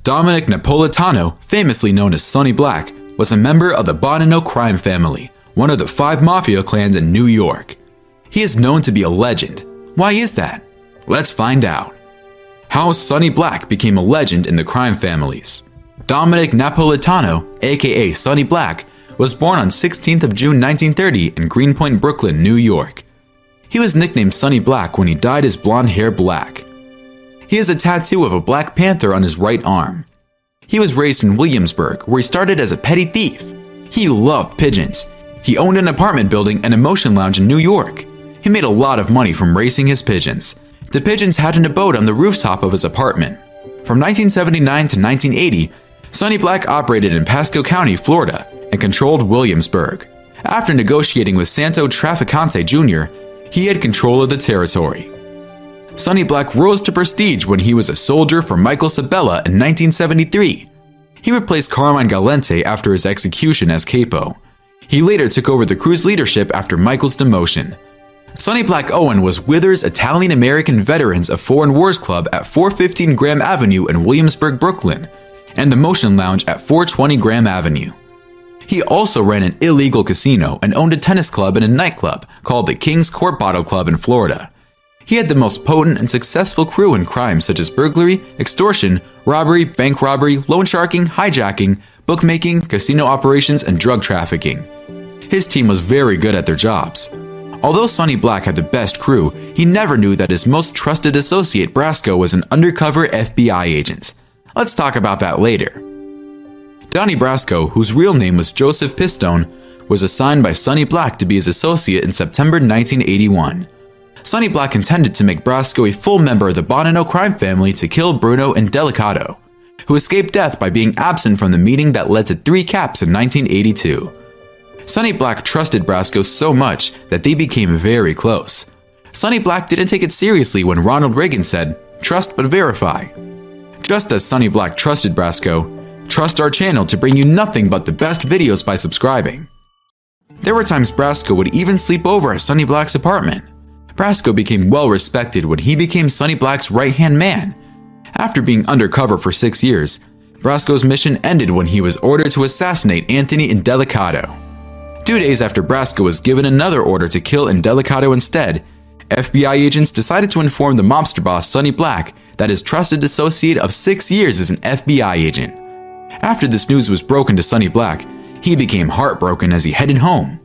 Dominick Napolitano, famously known as Sonny Black, was a member of the Bonanno crime family, one of the 5 mafia clans in New York. He is known to be a legend. Why is that? Let's find out. How Sonny Black became a legend in the crime families. Dominick Napolitano, aka Sonny Black, was born on 16th of June 1930 in Greenpoint, Brooklyn, New York. He was nicknamed Sonny Black when he dyed his blonde hair black. He has a tattoo of a Black Panther on his right arm. He was raised in Williamsburg, where he started as a petty thief. He loved pigeons. He owned an apartment building and a motion lounge in New York. He made a lot of money from racing his pigeons. The pigeons had an abode on the rooftop of his apartment. From 1979 to 1980, Sonny Black operated in Pasco County, Florida, and controlled Williamsburg. After negotiating with Santo Trafficante Jr., he had control of the territory. Sonny Black rose to prestige when he was a soldier for Michael Sabella in 1973. He replaced Carmine Galante after his execution as capo. He later took over the crew's leadership after Michael's demotion. Sonny Black Owen was Withers Italian-American Veterans of Foreign Wars Club at 415 Graham Avenue in Williamsburg, Brooklyn, and the Motion Lounge at 420 Graham Avenue. He also ran an illegal casino and owned a tennis club and a nightclub called the King's Court Bottle Club in Florida. He had the most potent and successful crew in crimes such as burglary, extortion, robbery, bank robbery, loan sharking, hijacking, bookmaking, casino operations, and drug trafficking. His team was very good at their jobs. Although Sonny Black had the best crew, he never knew that his most trusted associate, Brasco, was an undercover FBI agent. Let's talk about that later. Donnie Brasco, whose real name was Joseph Pistone, was assigned by Sonny Black to be his associate in September 1981. Sonny Black intended to make Brasco a full member of the Bonanno crime family to kill Bruno Indelicato, who escaped death by being absent from the meeting that led to 3 caps in 1982. Sonny Black trusted Brasco so much that they became very close. Sonny Black didn't take it seriously when Ronald Reagan said, "Trust but verify." Just as Sonny Black trusted Brasco, trust our channel to bring you nothing but the best videos by subscribing. There were times Brasco would even sleep over at Sonny Black's apartment. Brasco became well respected when he became Sonny Black's right-hand man. After being undercover for 6 years, Brasco's mission ended when he was ordered to assassinate Anthony Indelicato. 2 days after Brasco was given another order to kill Indelicato instead, FBI agents decided to inform the mobster boss Sonny Black that his trusted associate of 6 years is an FBI agent. After this news was broken to Sonny Black, he became heartbroken as he headed home.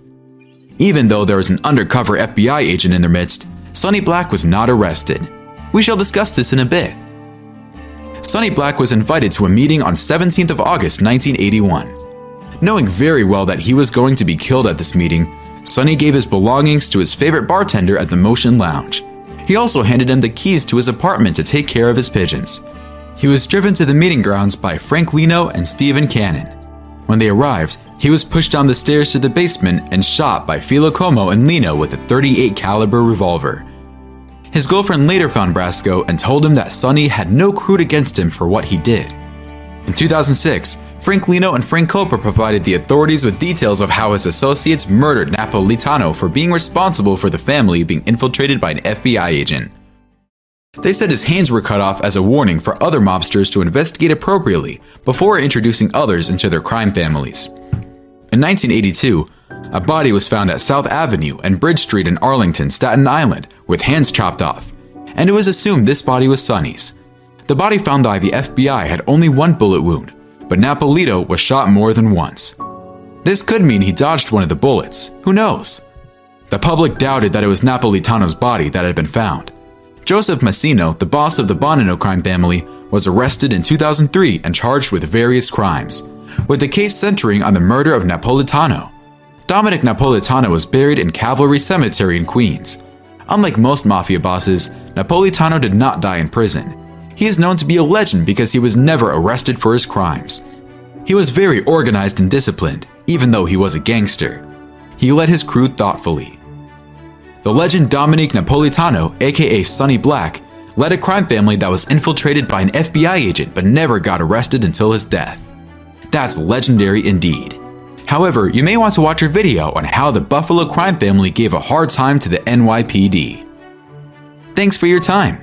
Even though there was an undercover FBI agent in their midst, Sonny Black was not arrested. We shall discuss this in a bit. Sonny Black was invited to a meeting on 17th of August 1981. Knowing very well that he was going to be killed at this meeting, Sonny gave his belongings to his favorite bartender at the Motion Lounge. He also handed him the keys to his apartment to take care of his pigeons. He was driven to the meeting grounds by Frank Lino and Stephen Cannon. When they arrived, he was pushed down the stairs to the basement and shot by Philo Como and Lino with a .38 caliber revolver. His girlfriend later found Brasco and told him that Sonny had no credit against him for what he did. In 2006, Frank Lino and Frank Coppa provided the authorities with details of how his associates murdered Napolitano for being responsible for the family being infiltrated by an FBI agent. They said his hands were cut off as a warning for other mobsters to investigate appropriately before introducing others into their crime families. In 1982, a body was found at South Avenue and Bridge Street in Arlington, Staten Island, with hands chopped off, and it was assumed this body was Sonny's. The body found by the FBI had only 1 bullet wound, but Napolito was shot more than once. This could mean he dodged one of the bullets. Who knows? The public doubted that it was Napolitano's body that had been found. Joseph Massino, the boss of the Bonanno crime family, was arrested in 2003 and charged with various crimes, with the case centering on the murder of Napolitano. Dominick Napolitano was buried in Cavalry Cemetery in Queens. Unlike most mafia bosses, Napolitano did not die in prison. He is known to be a legend because he was never arrested for his crimes. He was very organized and disciplined, even though he was a gangster. He led his crew thoughtfully. The legend Dominick Napolitano, aka Sonny Black, led a crime family that was infiltrated by an FBI agent but never got arrested until his death. That's legendary indeed. However, you may want to watch our video on how the Buffalo crime family gave a hard time to the NYPD. Thanks for your time.